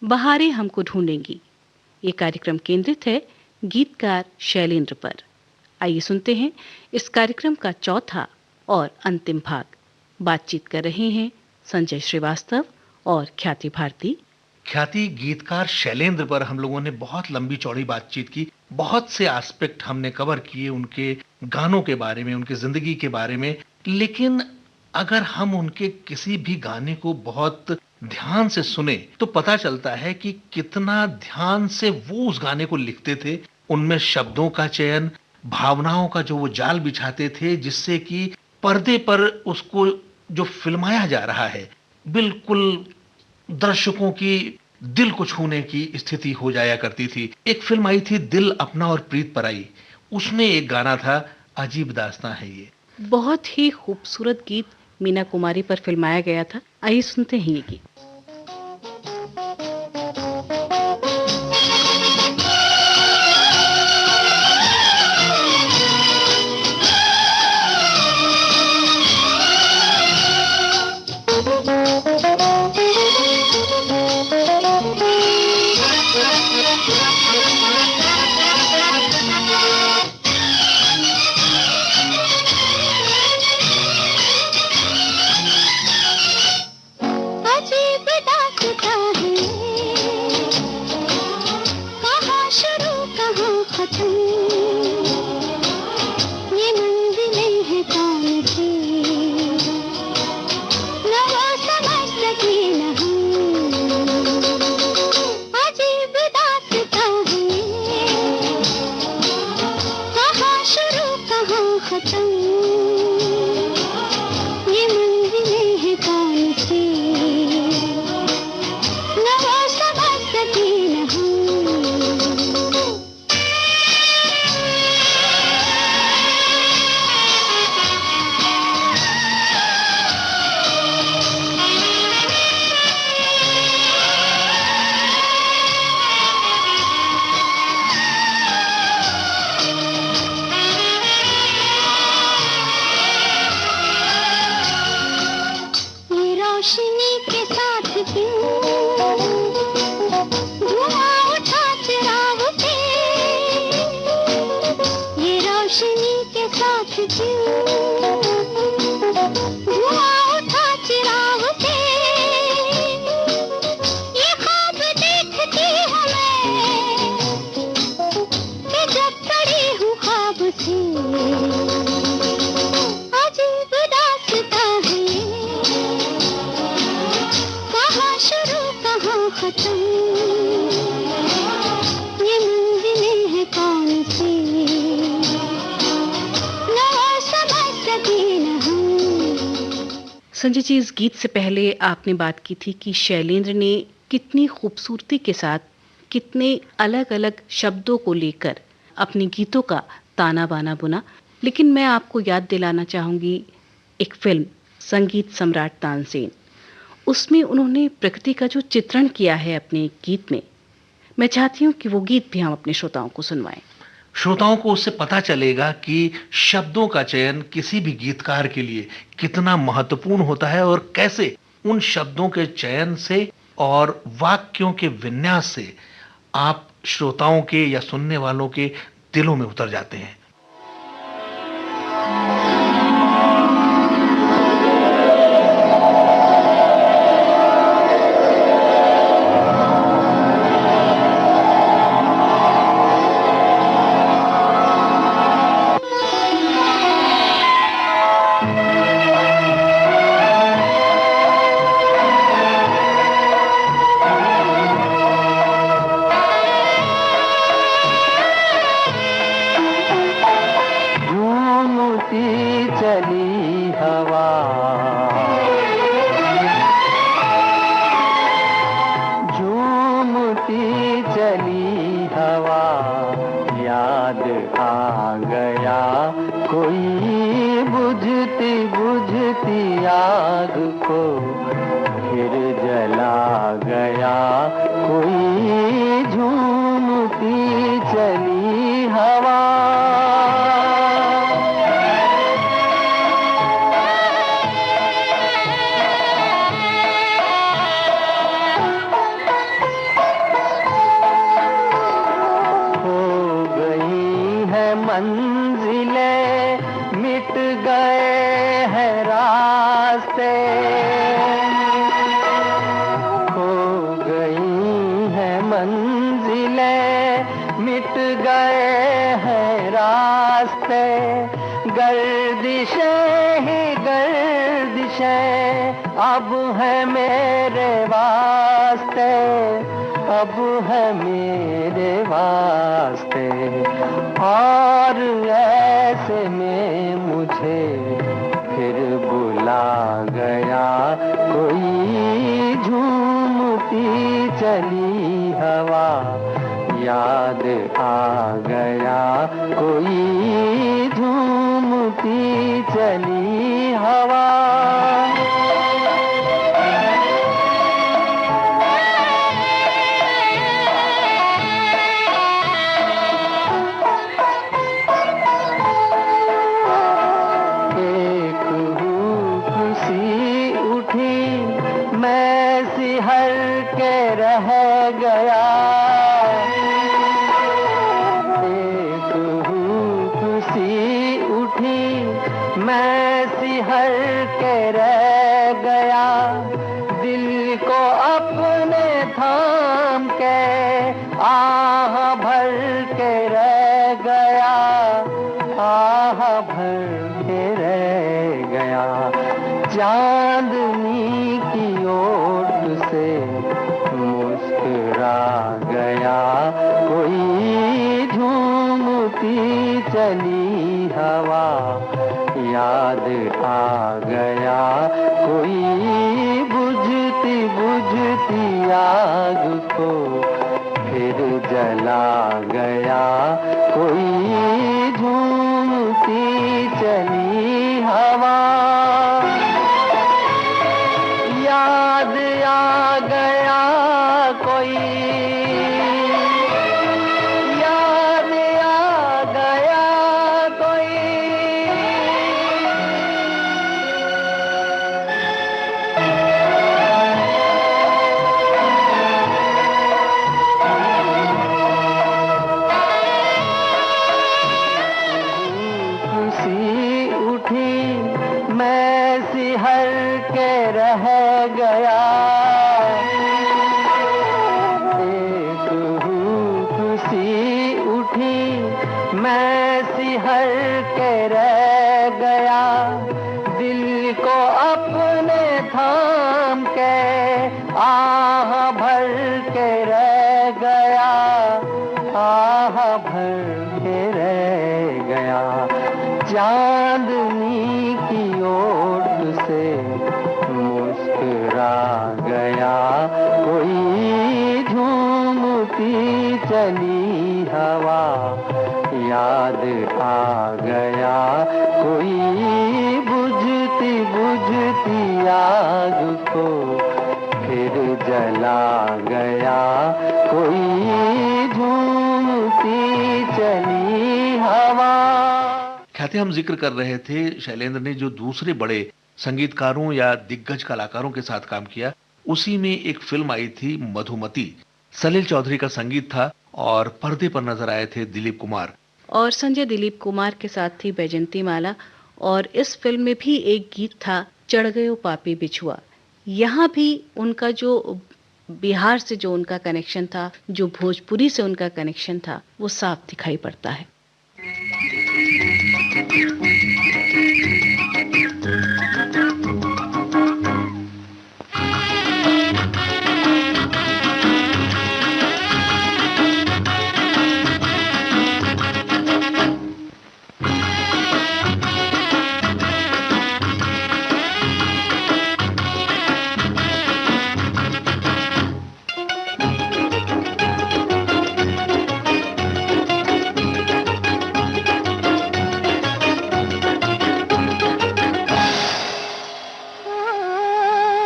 बहारें हमको ढूंढेंगी। ये कार्यक्रम केंद्रित है गीतकार शैलेंद्र पर। आइए सुनते हैं इस कार्यक्रम का चौथा और अंतिम भाग। बातचीत कर रहे हैं संजय श्रीवास्तव और ख्याति भारती। ख्याति, गीतकार शैलेंद्र पर हम लोगों ने बहुत लंबी चौड़ी बातचीत की। बहुत से एस्पेक्ट हमने कवर किए उनके गानों के बारे में, उनकी जिंदगी के बारे में। लेकिन अगर हम उनके किसी भी गाने को बहुत ध्यान से सुने तो पता चलता है कि कितना ध्यान से वो उस गाने को लिखते थे। उनमें शब्दों का चयन, भावनाओं का जो वो जाल बिछाते थे, जिससे कि पर्दे पर उसको जो फिल्माया जा रहा है, बिल्कुल दर्शकों की दिल को छूने की स्थिति हो जाया करती थी। एक फिल्म आई थी दिल अपना और प्रीत पराई, उसमें एक गाना था अजीब दास्तां है ये। बहुत ही खूबसूरत गीत मीना कुमारी पर फिल्माया गया था। आइए सुनते हैं ये गीत। संजय जी, इस गीत से पहले आपने बात की थी कि शैलेंद्र ने कितनी खूबसूरती के साथ, कितने अलग-अलग शब्दों को लेकर अपने गीतों का ताना बाना बुना। लेकिन मैं आपको याद दिलाना चाहूंगी एक फिल्म संगीत सम्राट तानसेन। उसमें उन्होंने प्रकृति का जो चित्रण किया है अपने गीत में, मैं चाहती हूँ कि वो गीत भी हम अपने श्रोताओं को सुनवाएं। श्रोताओं को उससे पता चलेगा कि शब्दों का चयन किसी भी गीतकार के लिए कितना महत्वपूर्ण होता है और कैसे उन शब्दों के चयन से और वाक्यों के विन्यास से आप श्रोताओं के या सुनने वालों के दिलों में उतर जाते हैं। वास्ते, अब है मेरे वास्ते। और ऐसे में मुझे फिर बुला गया कोई झूमती चली हवा, याद आ गया कोई झूमती चली हवा। एक हुक सी उठी, मैं सिहर के रह गया। मैं सिहर के रह गया, दिल को अपने थाम के आह भर के रह गया, आह भर के रह गया। चांदनी की ओट से मुस्कुरा गया कोई झूमती चली हवा, याद आ गया कोई बुझती बुझती आग को फिर जला गया कोई झूमती चली हवा। याद आ गया कोई, याद आ गया कोई। खुशी उठी, मैं सिहर के रह गया। एक खुशी उठी, मैं सिहर के रह गया, दिल को अपने थाम के आह भर के रह गया, आह भर के रह गया। चांदनी की ओट से मुस्कुरा गया कोई झूमती चली हवा, याद आ गया कोई बुझती बुझती आग को फिर जला गया कोई झूमती चली हवा। ख्याति, हम जिक्र कर रहे थे शैलेंद्र ने जो दूसरे बड़े संगीतकारों या दिग्गज कलाकारों के साथ काम किया, उसी में एक फिल्म आई थी मधुमती। सलील चौधरी का संगीत था और पर्दे पर नजर आए थे दिलीप कुमार। और संजय दिलीप कुमार के साथ थी बैजंती माला। और इस फिल्म में भी एक गीत था, चढ़ गयो पापी बिछुआ। यहाँ भी उनका जो बिहार से जो उनका कनेक्शन था, जो भोजपुरी से उनका कनेक्शन था, वो साफ दिखाई पड़ता है।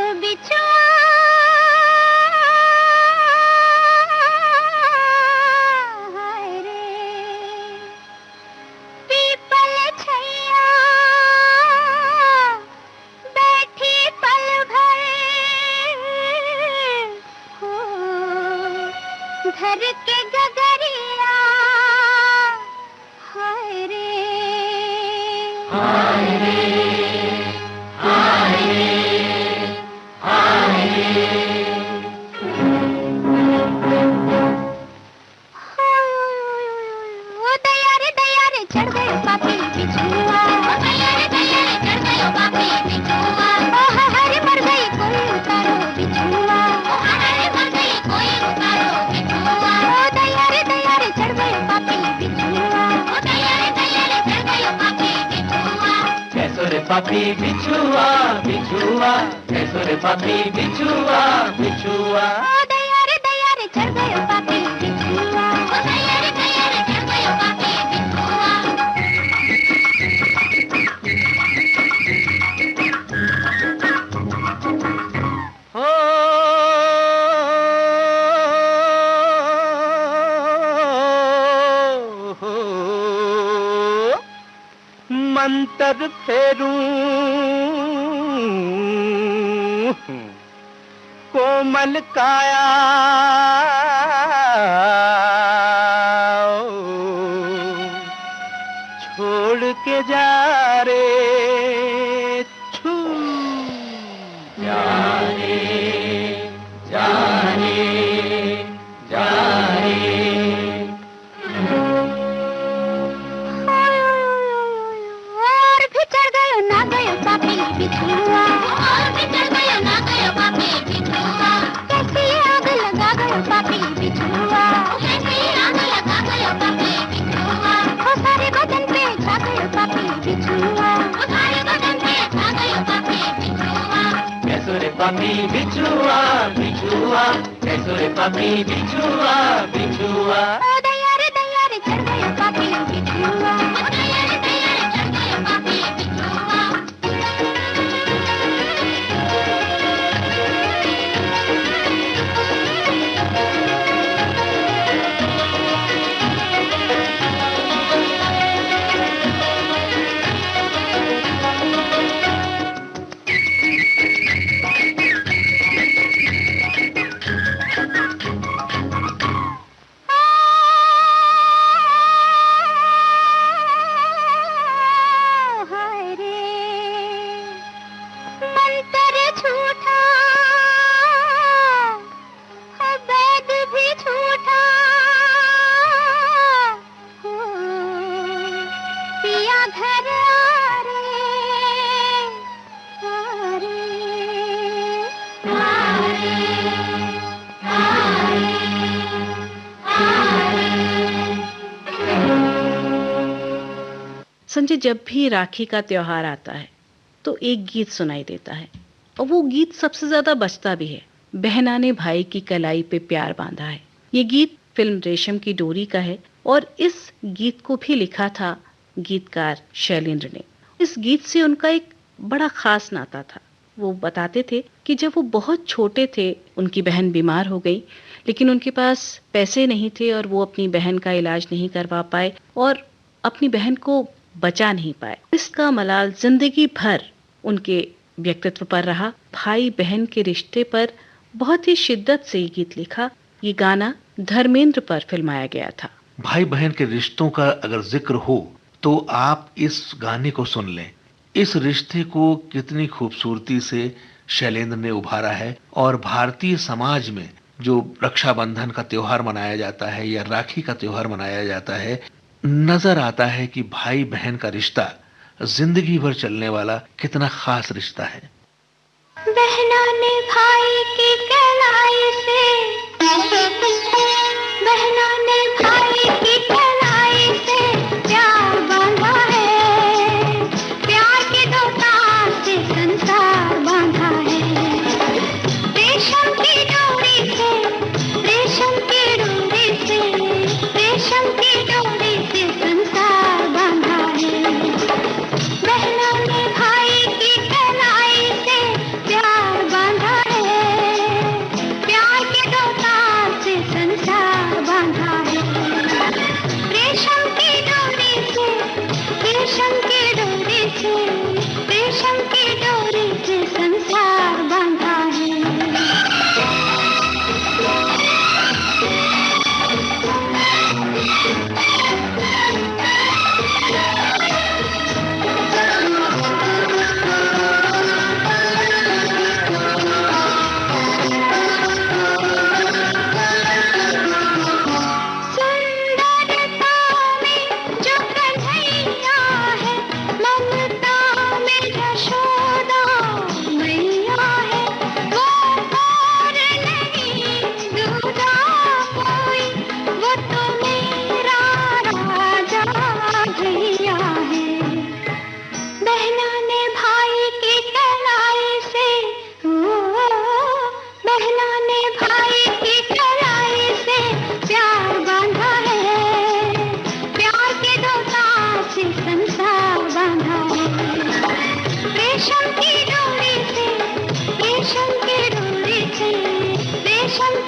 बिछुआ पापी बिछुआ बिछुआ, कैसो रे पापी बिछुआ बिछुआ। दया रे चढ़ गयो पापी बिछुआ, दया रे चढ़ गयो पापी बिछुआ। हो मंतर फेरूं कोमल काया, छोड़ के जा रे छू, जा रे जा रे जा रे। और भी चढ़ गयो ना गयो पापी बिछुआ, और भी चढ़ गयो ना गयो पापी बिछुआ। कैसी आग लगा गयो पापी बिछुआ, कैसी आग लगा गयो पापी बिछुआ। वो सारे बदन पे छा गयो पापी बिछुआ, वो सारे बदन पे छा गयो पापी बिछुआ। कैसो रे पापी बिछुआ बिछुआ, कैसो रे पापी बिछुआ बिछुआ। दया रे चढ़ गयो पापी बिछुआ, दया रे चढ़ गयो पापी बिछुआ। हाय रे मंतर झूठा, वैद भी झूठा, हो पिया घर आ रे, आ रे, आ रे, आ संजय, जब भी राखी का त्योहार आता है तो एक गीत सुनाई देता है और वो गीत सबसे ज्यादा बजता भी है। बहना ने भाई की कलाई पे प्यार बांधा है। ये गीत फिल्म रेशम की डोरी का है और इस गीत को भी लिखा था गीतकार शैलेंद्र ने। इस गीत से उनका एक बड़ा खास नाता था। वो बताते थे कि जब वो बहुत छोटे थे उनकी बहन बीमार हो गई, लेकिन उनके पास पैसे नहीं थे और वो अपनी बहन का इलाज नहीं करवा पाए और अपनी बहन को बचा नहीं पाए। इसका मलाल जिंदगी भर उनके व्यक्तित्व पर रहा। भाई बहन के रिश्ते पर बहुत ही शिद्दत से ये गीत लिखा। ये गाना धर्मेंद्र पर फिल्माया गया था। भाई बहन के रिश्तों का अगर जिक्र हो तो आप इस गाने को सुन लें। इस रिश्ते को कितनी खूबसूरती से शैलेंद्र ने उभारा है। और भारतीय समाज में जो रक्षाबंधन का त्योहार मनाया जाता है या राखी का त्योहार मनाया जाता है, नजर आता है कि भाई बहन का रिश्ता जिंदगी भर चलने वाला कितना खास रिश्ता है। बहना ने भाई की कलाई से, बहना ने भाई की कलाई से प्यार बांधा है, प्यार के दो तार से संसार बांधा है। रेशम की डोरी से, रेशम की डोरी से, रेशम की डोरी से संसार बांधा है। बहना ने भाई की कलाई से प्यार बांधा है,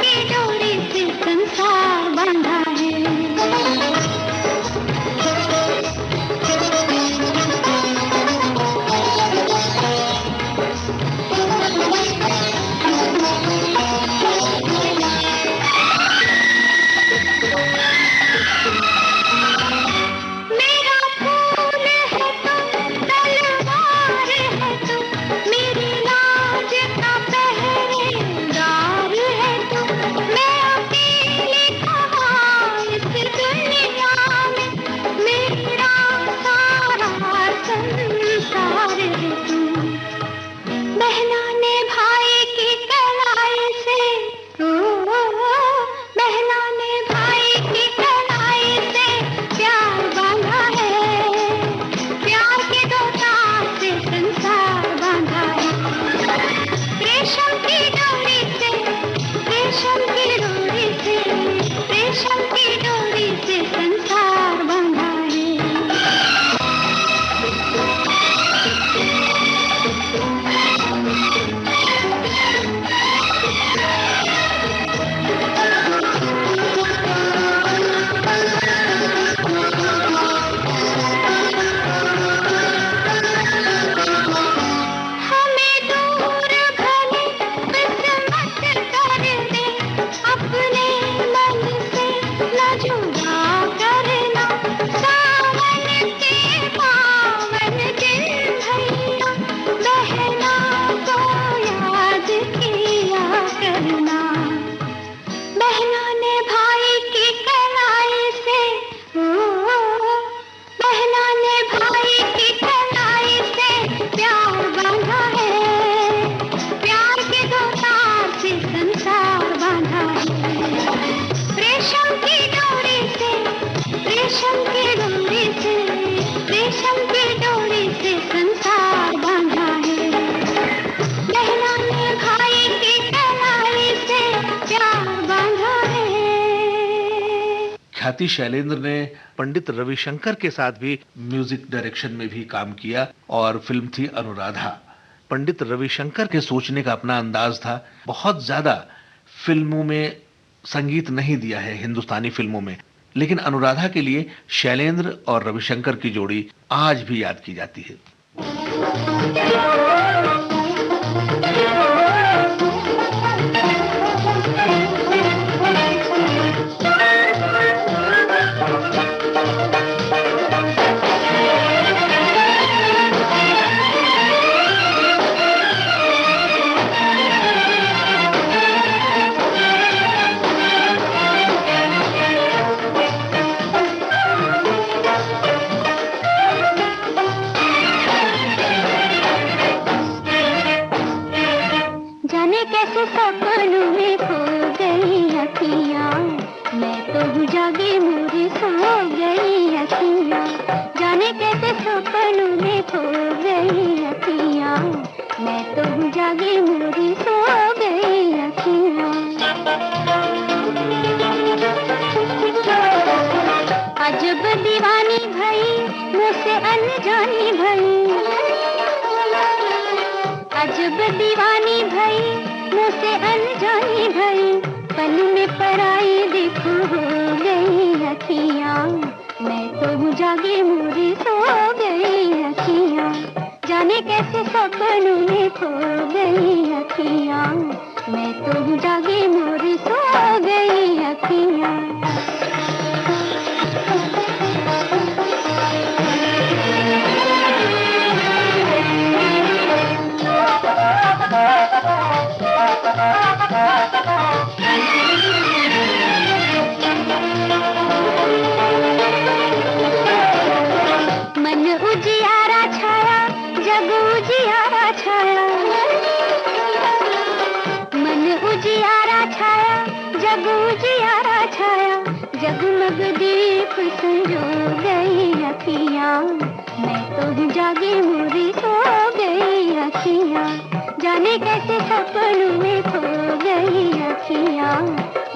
की डोरी से संसार बांधा है। मेरा फूल है तुम, तलवार है तुम, मेरी लाज का पहरेदार है तुम। मैं अकेली कहाँ इस दुनिया में, मेरा सारा संसार है तुम। बहना ने भाई की कलाई से, बहना ने भाई की कलाई से प्यार बांधा है। प्यार के दो तार से संसार बांधा है। रेशम की डोरी से, रेशम की डोरी से, रेशम की डोरी से संसार बांधा है। हमें दूर भले किस्मत कर दे, अपने मन से न जुदा करना। सावन के पावन दिन भैया, बहना को याद किया करना। बहना ने भाई की कलाई से, बहना ने भाई की कलाई से प्यार बांधा है। प्यार के दो तार से संसार बांधा है। रेशम की डोरी से, रेशम की डोरी से, रेशम की डोरी से संसार बांधा है। बहना ने भाई की कलाई से प्यार बांधा है। ख्याति शैलेंद्र ने पंडित रविशंकर के साथ भी म्यूजिक डायरेक्शन में भी काम किया और फिल्म थी अनुराधा। पंडित रविशंकर के सोचने का अपना अंदाज था। बहुत ज्यादा फिल्मों में संगीत नहीं दिया है हिंदुस्तानी फिल्मों में, लेकिन अनुराधा के लिए शैलेंद्र और रविशंकर की जोड़ी आज भी याद की जाती है। जाने कैसे सपनों में खो गई अखियाँ, मैं तो हूँ जागी मोरी सो गई अखियाँ। जाने कैसे सपनों में खो गई अखियाँ, मैं तो हूँ जागी मोरी सो गई अखियाँ। अजब दीवानी भई मुझसे अनजानी भई, अजब दीवानी भई मुझसे अनजानी भई। पल में पराई देखो हो गई अखियाँ, मैं तो हूँ जागी मोरी सो गई अखियाँ। जाने कैसे सपनों में खो गई अखियाँ, मैं तो हूँ जागी मोरी सो गई अखियाँ। मन उजियारा छाया, जग उजियारा छाया। मन उजियारा छाया, जग उजियारा छाया। जगमग दीप संजो गई अखियाँ, मैं तो हूँ जागी मोरी सो गई अखियाँ। जाने कैसे सपनों में खो गई अखियाँ,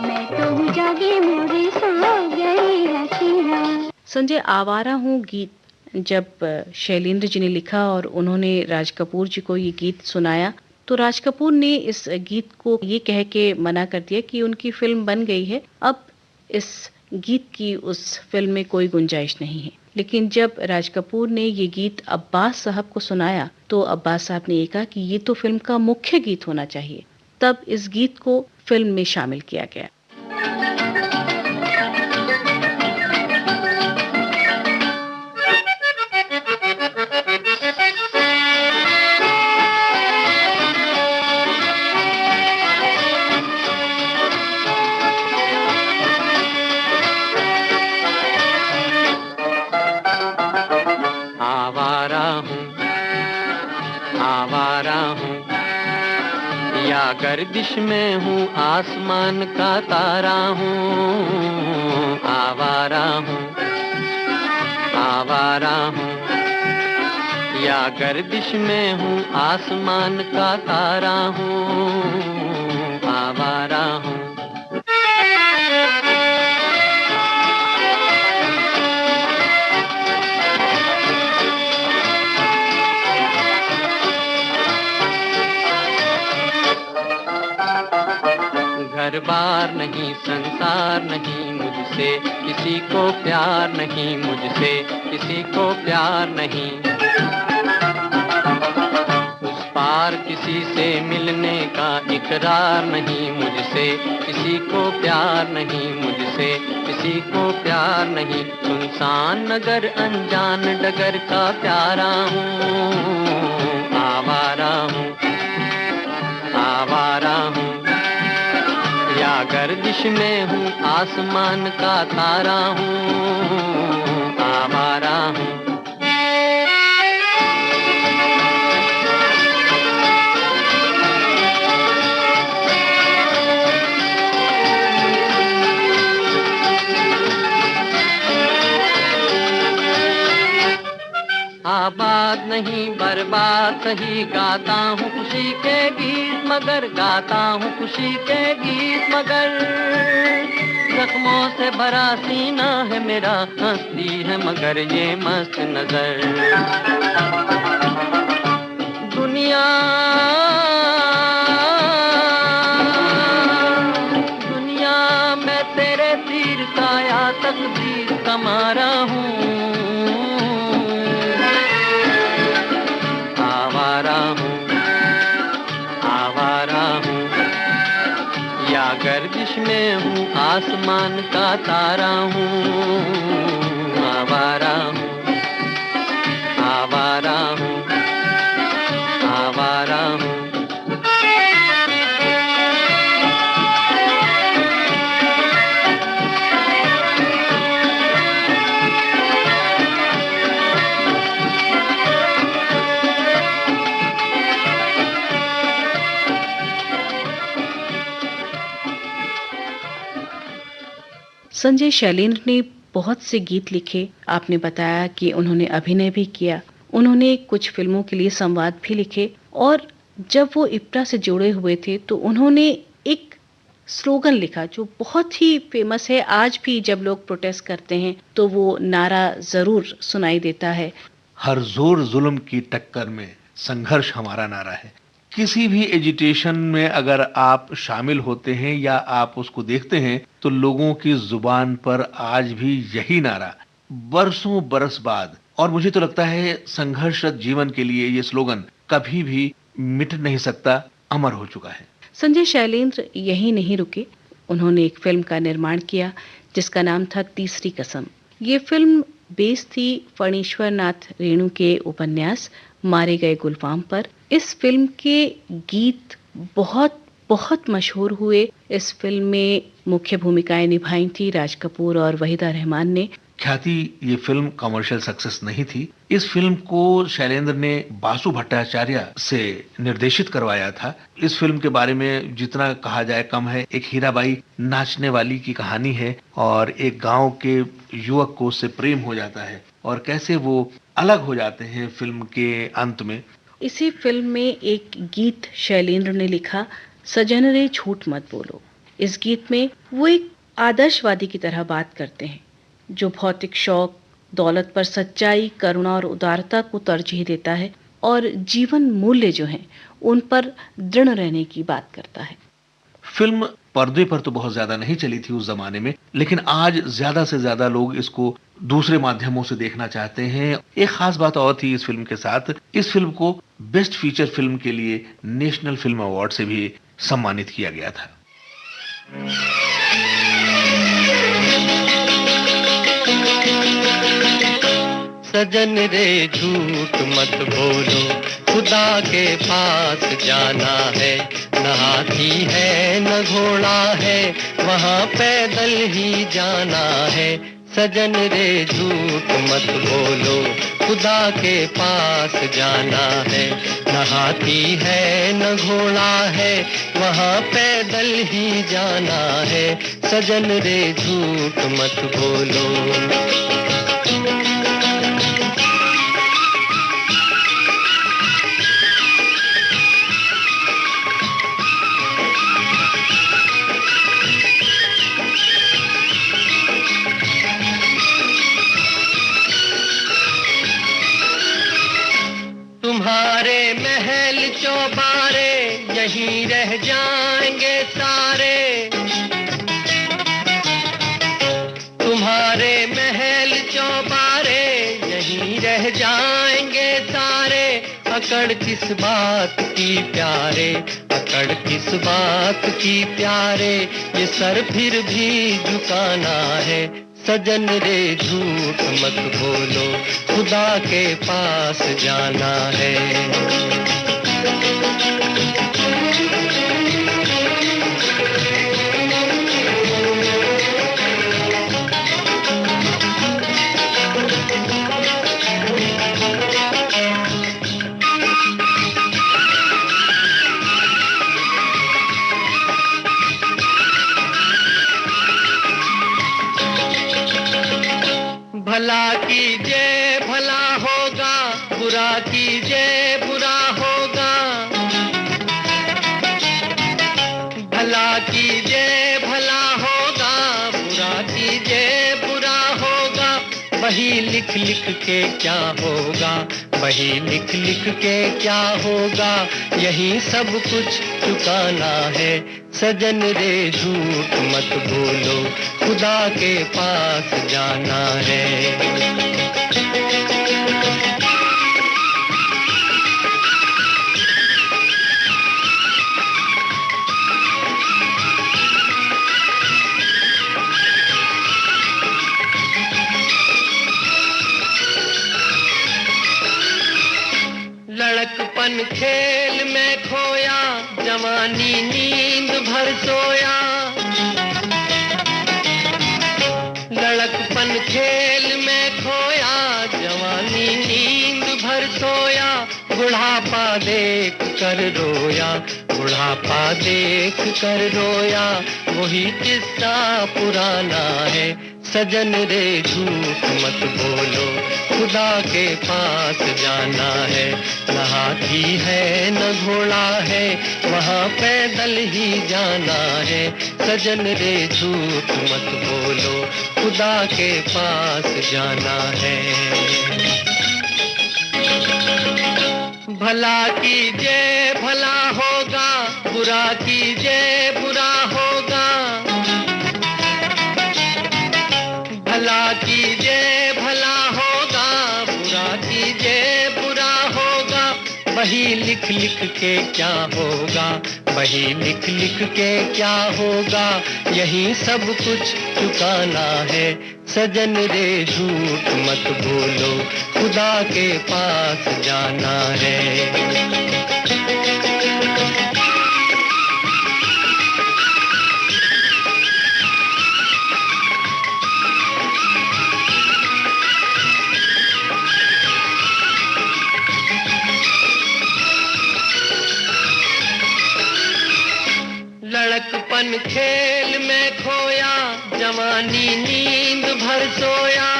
मैं तो हूँ जागी मोरी सो गई अखियाँ। संजय, आवारा हूँ गीत जब शैलेंद्र जी ने लिखा और उन्होंने राज कपूर जी को ये गीत सुनाया, तो राज कपूर ने इस गीत को ये कह के मना कर दिया कि उनकी फिल्म बन गई है, अब इस गीत की उस फिल्म में कोई गुंजाइश नहीं है। लेकिन जब राज कपूर ने ये गीत अब्बास साहब को सुनाया तो अब्बास साहब ने ये कहा कि ये तो फिल्म का मुख्य गीत होना चाहिए। तब इस गीत को फिल्म में शामिल किया गया। गर्दिश में हूँ आसमान का तारा हूँ, आवारा हूँ, आवारा हूँ। या गर्दिश में हूँ आसमान का तारा हूँ, आवारा हूँ। घर बार नहीं, संसार नहीं, मुझसे किसी को प्यार नहीं, मुझसे किसी को प्यार नहीं। उस पार किसी से मिलने का इकरार नहीं, मुझसे किसी को प्यार नहीं, मुझसे किसी को प्यार नहीं। सुनसान नगर अनजान डगर का प्यारा हूँ, आवारा हूँ, आवारा हूँ। या गर्दिश में हूँ आसमान का तारा हूँ, आवारा हूँ। आबाद नहीं बर्बाद सही, गाता हूँ खुशी के गीत मगर, गाता हूँ खुशी के गीत मगर। जख्मों से भरा सीना है मेरा, हंसती है मगर ये मस्त नजर। दुनिया दुनिया मैं तेरे तीर का या तकदीर का मारा हूँ, गर्दिश में हूँ आसमान का तारा हूँ, आवारा हूँ, आवारा हूँ, आवारा हूँ। संजय शैलेंद्र ने बहुत से गीत लिखे। आपने बताया कि उन्होंने अभिनय भी किया, उन्होंने कुछ फिल्मों के लिए संवाद भी लिखे और जब वो इप्रा से जुड़े हुए थे तो उन्होंने एक स्लोगन लिखा जो बहुत ही फेमस है। आज भी जब लोग प्रोटेस्ट करते हैं तो वो नारा जरूर सुनाई देता है, हर जोर जुल्म की टक्कर में संघर्ष हमारा नारा है। किसी भी एजिटेशन में अगर आप शामिल होते हैं या आप उसको देखते हैं तो लोगों की जुबान पर आज भी यही नारा बरसों बरस बाद, और मुझे तो लगता है संघर्षरत जीवन के लिए ये स्लोगन कभी भी मिट नहीं सकता, अमर हो चुका है। संजय शैलेंद्र यही नहीं रुके, उन्होंने एक फिल्म का निर्माण किया जिसका नाम था तीसरी कसम। ये फिल्म बेस थी फणीश्वर नाथ रेणु के उपन्यास मारे गए गुलफाम पर। इस फिल्म के गीत बहुत बहुत मशहूर हुए। इस फिल्म में मुख्य भूमिकाएं निभाई थी राज कपूर और वहीदा रहमान ने। ख्याति ये फिल्म कमर्शियल सक्सेस नहीं थी। इस फिल्म को शैलेंद्र ने बासु भट्टाचार्य से निर्देशित करवाया था। इस फिल्म के बारे में जितना कहा जाए कम है। एक हीराबाई नाचने वाली की कहानी है और एक गांव के युवक को उससे प्रेम हो जाता है और कैसे वो अलग हो जाते हैं फिल्म के अंत में। इसी फिल्म में एक गीत शैलेंद्र ने लिखा, सजन रे झूठ मत बोलो। इस गीत में वो एक आदर्शवादी की तरह बात करते हैं जो भौतिक शौक, दौलत पर सच्चाई, करुणा और उदारता को तरजीह देता है और जीवन मूल्य जो हैं उन पर दृढ़ रहने की बात करता है। फिल्म पर्दे पर तो बहुत ज्यादा नहीं चली थी उस जमाने में, लेकिन आज ज्यादा से ज्यादा लोग इसको दूसरे माध्यमों से देखना चाहते हैं। एक खास बात और थी इस फिल्म के साथ, इस फिल्म को बेस्ट फीचर फिल्म के लिए नेशनल फिल्म अवार्ड से भी सम्मानित किया गया था। सजन रे झूठ मत बोलो, खुदा के पास जाना है, न हाथी है न घोड़ा है, वहाँ पैदल ही जाना है। सजन रे झूठ मत बोलो, खुदा के पास जाना है, न हाथी है न घोड़ा है, वहाँ पैदल ही जाना है। सजन रे झूठ मत बोलो। तुम्हारे महल चौबारे यहीं रह जाएंगे सारे, तुम्हारे महल चौबारे यहीं रह जाएंगे सारे। अकड़ किस बात की प्यारे, अकड़ किस बात की प्यारे, ये सर फिर भी झुकाना है। सजन रे झूठ मत बोलो, खुदा के पास जाना है। भला कीजिए भला होगा, बुरा कीजिए बुरा होगा, भला कीजिए भला होगा, बुरा कीजिए बुरा होगा। वही लिख लिख के क्या होगा, वही लिख लिख के क्या होगा, यही सब कुछ चुकाना है। सजन रे झूठ मत बोलो, खुदा के पास जाना है। लड़कपन खेल में खोया, जवानी नींद भर सोया, लड़कपन खेल में खोया, जवानी नींद भर सोया। बुढ़ापा देख कर रोया, बुढ़ापा देख कर रोया, वही किस्सा पुराना है। सजन रे झूठ मत बोलो, खुदा के पास जाना है। न हाथी है न घोड़ा है, वहाँ पैदल ही जाना है। सजन रे झूठ मत बोलो, खुदा के पास जाना है। भला कीजिए भला होगा, बुरा कीजिए बुरा होगा, भला कीजिए भला होगा, बुरा कीजिए बुरा होगा। वही लिख लिख के क्या होगा, वही लिख लिख के क्या होगा, यही सब कुछ चुकाना है। सजन रे झूठ मत बोलो, खुदा के पास जाना है। लड़कपन खेल में खोया, जवानी नींद भर सोया,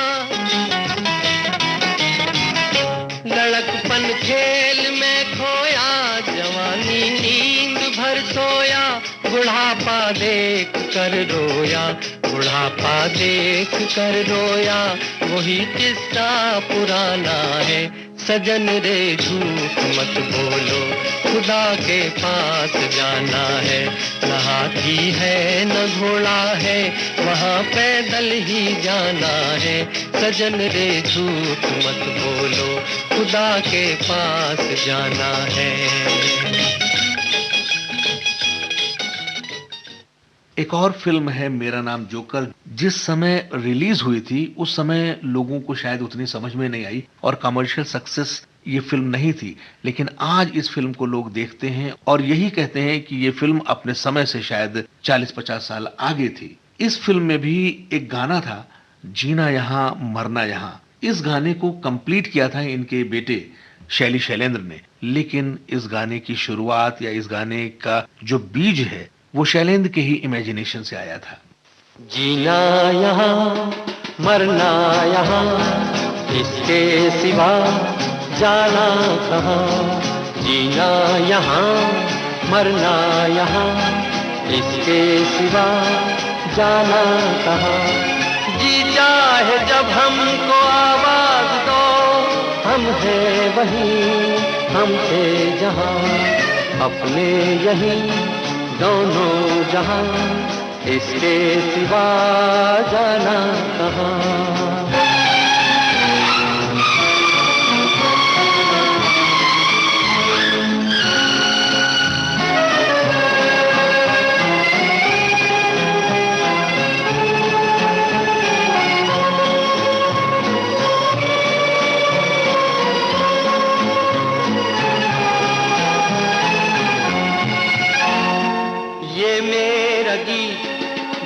लड़कपन खेल में खोया, जवानी नींद भर सोया। बुढ़ापा देख कर रोया, बुढ़ापा देख कर रोया, वही किस्सा पुराना है। सजन रे झूठ मत बोलो, खुदा के पास जाना है। न हाथी है न घोड़ा है, वहाँ पैदल ही जाना है। सजन रे झूठ मत बोलो, खुदा के पास जाना है। एक और फिल्म है मेरा नाम जोकर, जिस समय रिलीज हुई थी उस समय लोगों को शायद उतनी समझ में नहीं आई और कमर्शियल सक्सेस ये फिल्म नहीं थी, लेकिन आज इस फिल्म को लोग देखते हैं और यही कहते हैं कि ये फिल्म अपने समय से शायद 40-50 साल आगे थी। इस फिल्म में भी एक गाना था, जीना यहाँ मरना यहाँ। इस गाने को कंप्लीट किया था इनके बेटे शैली शैलेंद्र ने, लेकिन इस गाने की शुरुआत या इस गाने का जो बीज है वो शैलेंद्र के ही इमेजिनेशन से आया था। जीना यहाँ मरना यहाँ, इसके सिवा जाना कहाँ। जीना यहाँ मरना यहाँ, इसके सिवा जाना कहाँ। जी चाहे जब हमको आवाज दो, हम हैं वहीं हमसे जहाँ, अपने यहीं दोनों जहां, इसके सिवा जाना कहाँ।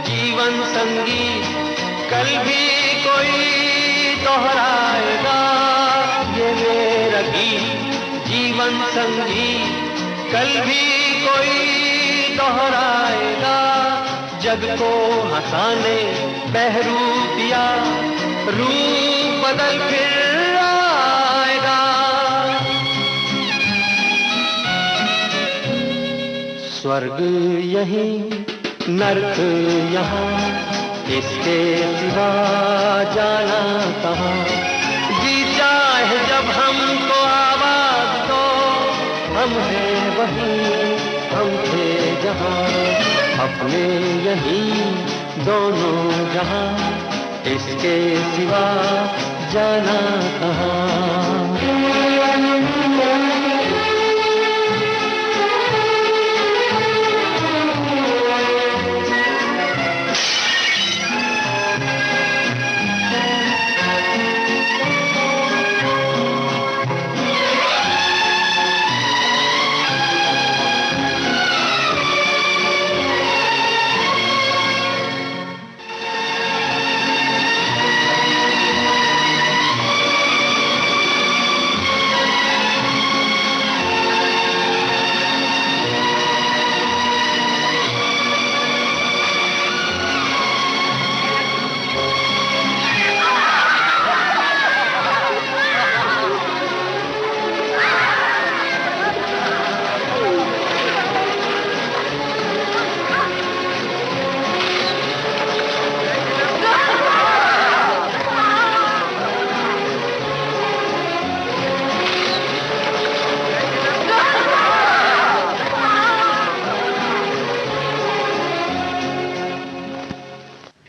जीवन संगीत कल भी कोई दोहराएगा। ये मेरा गीत जीवन संगीत कल भी कोई दोहराएगा। जग को हंसाने बहरूपिया रूप बदल फिर आएगा। स्वर्ग यहीं नर्क यहाँ, इसके सिवा जाना कहाँ। जी चाहे जब हमको आवाज दो, हम हैं वहीं हम थे जहाँ, अपने यहीं दोनों जहाँ, इसके सिवा जाना कहाँ।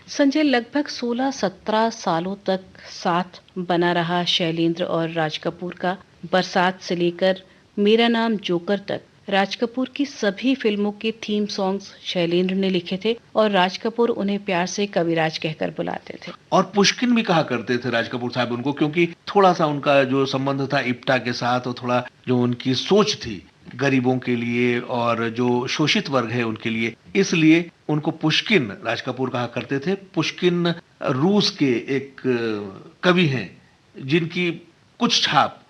संजय, लगभग 16-17 सालों तक साथ बना रहा शैलेंद्र और राज कपूर का। बरसात से लेकर मेरा नाम जोकर तक राज कपूर की सभी फिल्मों के थीम सॉन्ग्स शैलेंद्र ने लिखे थे और राज कपूर उन्हें प्यार से कविराज कहकर बुलाते थे। और पुष्किन भी कहा करते थे राज कपूर साहब उनको, क्योंकि थोड़ा सा उनका जो संबंध था इप्टा के साथ और थोड़ा जो उनकी सोच थी गरीबों के लिए और जो शोषित वर्ग है उनके लिए, इसलिए उनको पुष्किन राज कपूर कहा करते थे। पुष्किन रूस के एक कवि हैं जिनकी कुछ छाप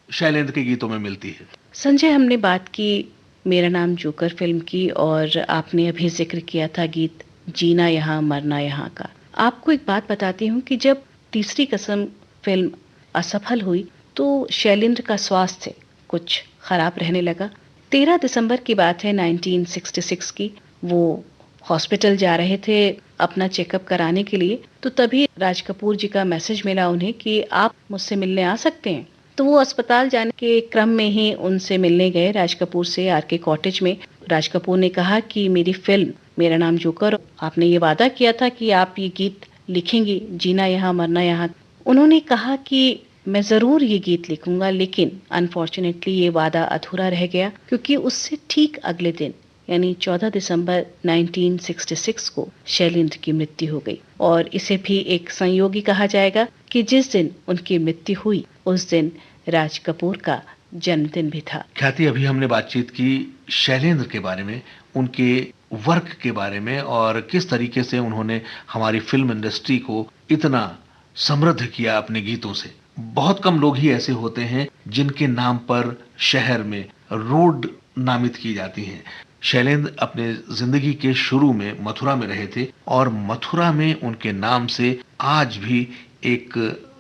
शैलेंद्र के गीतों में मिलती है। संजय, हमने बात की मेरा नाम जोकर फिल्म की और आपने अभी जिक्र किया था गीत जीना यहाँ मरना यहाँ का। आपको एक बात बताती हूँ कि जब तीसरी कसम फिल्म असफल हुई तो शैलेंद्र का स्वास्थ्य कुछ खराब रहने लगा। 13 दिसंबर की बात है 1966 की। वो हॉस्पिटल जा रहे थे अपना चेकअप कराने के लिए, तो तभी राज कपूर जी का मैसेज मिला उन्हें कि आप मुझसे मिलने आ सकते हैं। तो वो अस्पताल जाने के क्रम में ही उनसे मिलने गए राज कपूर से आरके कॉटेज में। राज कपूर ने कहा कि मेरी फिल्म मेरा नाम जोकर, आपने ये वादा किया था कि आप ये गीत लिखेंगी, जीना यहाँ मरना यहाँ। उन्होंने कहा कि मैं ज़रूर ये गीत लिखूंगा, लेकिन अनफॉर्चुनेटली ये वादा अधूरा रह गया, क्योंकि उससे ठीक अगले दिन यानी 14 दिसंबर 1966 को शैलेंद्र की मृत्यु हो गई। और इसे भी एक संयोग ही कहा जाएगा कि जिस दिन उनकी मृत्यु हुई उस दिन राज कपूर का जन्मदिन भी था। ख्याति, अभी हमने बातचीत की शैलेंद्र के बारे में, उनके वर्क के बारे में, और किस तरीके से उन्होंने हमारी फिल्म इंडस्ट्री को इतना समृद्ध किया अपने गीतों से। बहुत कम लोग ही ऐसे होते हैं जिनके नाम पर शहर में रोड नामित की जाती हैं। शैलेंद्र अपने जिंदगी के शुरू में मथुरा में रहे थे और मथुरा में उनके नाम से आज भी एक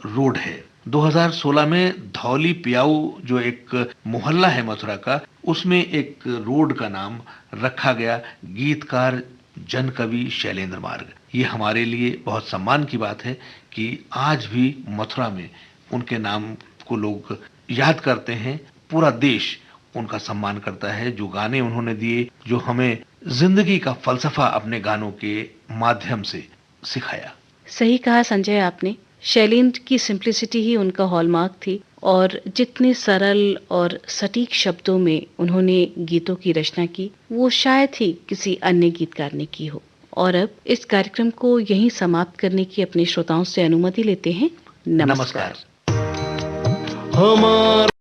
रोड है। 2016 में धौली पियाऊ जो एक मोहल्ला है मथुरा का, उसमें एक रोड का नाम रखा गया गीतकार जन कवि शैलेंद्र मार्ग। ये हमारे लिए बहुत सम्मान की बात है कि आज भी मथुरा में उनके नाम को लोग याद करते हैं। पूरा देश उनका सम्मान करता है। जो गाने उन्होंने दिए, जो हमें जिंदगी का फलसफा अपने गानों के माध्यम से सिखाया। सही कहा संजय आपने। शैलेंद्र की सिंप्लिसिटी ही उनका हॉलमार्क थी, और जितने सरल और सटीक शब्दों में उन्होंने गीतों की रचना की, वो शायद ही किसी अन्य गीतकार ने की हो। और अब इस कार्यक्रम को यहीं समाप्त करने की अपने श्रोताओं से अनुमति लेते हैं। नमस्कार। हमारा